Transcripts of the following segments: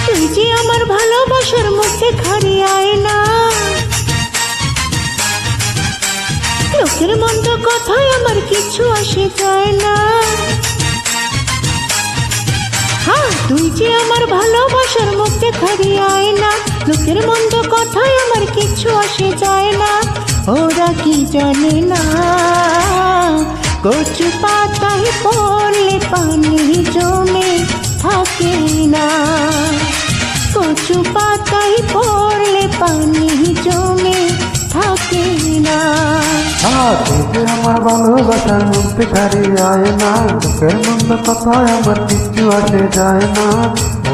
তুই যে আমার ভালোবাসার মুখে খারি আয়না, লোকের মন্দ কথায় আমার কিছু আসে যায় না। হ্যাঁ, তুই যে আমার ভালোবাসার মুখে খারি আয়না, লোকের মন্দ কথায় আমার কিছু আসে যায় না। ওরা কি জানে না কচু পাতায় পড়লে পানি জমে থাকে না, কচু পাতায় পড়লে পানি জমে থাকে না। তুই যে আমার ভালোবাসার মধ্যে খারি আয়না, লোকের মন্দ কথায় আমার কিছু আসে যায় না।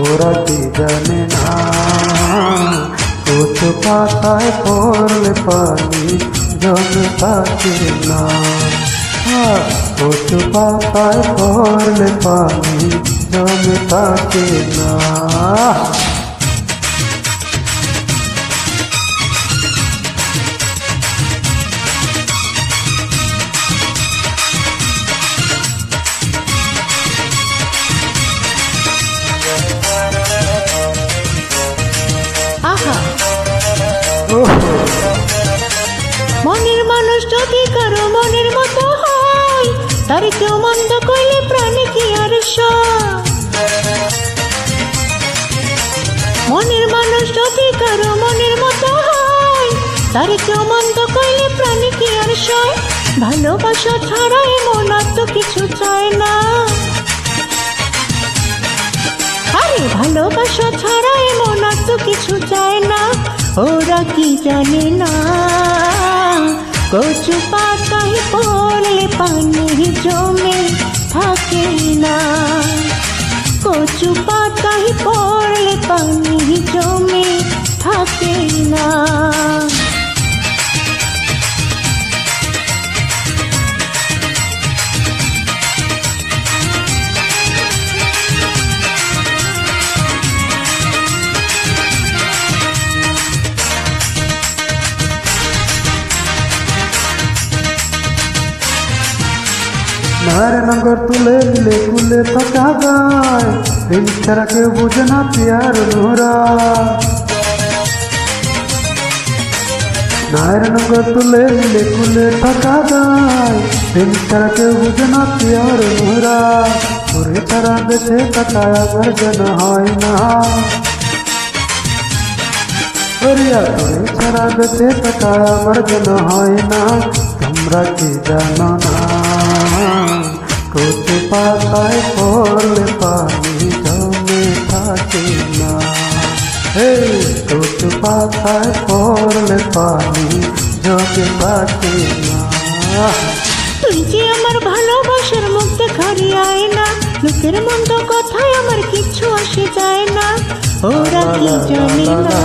ওরা কি জানে না কচু পাতায় পড়লে পানি জমে থাকে না। কচু পাতায় পড়লে পানি জমে থাকে না। মনের মানুষ যদি কারো মনের মতো হয়, তার কেউ মন্দ করলে প্রাণে কি আর সয়। মনের মানুষ যদি কারো মনের মতো হয়, তার কেউ মন্দ করলে প্রাণে কি আর সয়। ভালোবাসা ছাড়া এমন আর তো কিছু চায় না। আরে ভালোবাসা ছাড়া এমন আর তো কিছু চায় না। ওরা কি জানে না কচু পাতায় পড়লে পানি জমে থাকে না, কচু পাতায় পড়লে পানি জমে থাকে না। নারায়ণগর তুলে নিলে কুলে থাকা যায়, দিন ছাড়া কেউ বুঝে না পিয়ার নোরা। নারায়ণগর তুলে নিলে কুলে থাকা যায়, দিন ছাড়া কেউ বুঝে না পিয়ার নোরা। তোরে ছাড়া বেঁচে থাকা আমার যেন হয় না। তোরে ছাড়া বেঁচে থাকা আমার যেন হয় না। তোমরা কি জানো না কচু পাতায় পড়লে পানি জমে থাকে না। কচু পাতায় পড়লে পানি জমে থাকে না। তুই যে আমার ভালোবাসার মুখে খারি আয়না, লোকের মন্দ কথায় আমার কিছু আসে যায় না। ওরা কি জানে না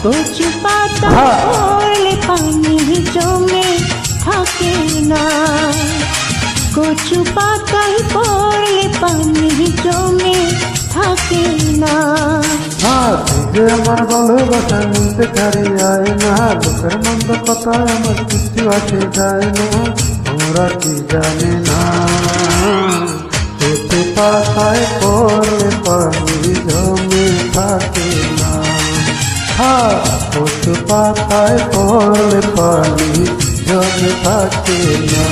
কচু পাতায় পড়লে পানি জমে থাকে না, কচু পাতায় পড়লে পানি জমে থাকে না। তুই যে আমার ভালোবাসার মধ্যে খারি আয়না, লোকের মন্দ কথায় আমার কিছু আসে যায় না। ওরা কি জানে না কচু পাতায় পড়লে পানি জমে থাকে না। কচু পাতায় পড়লে পানি জমে থাকে না।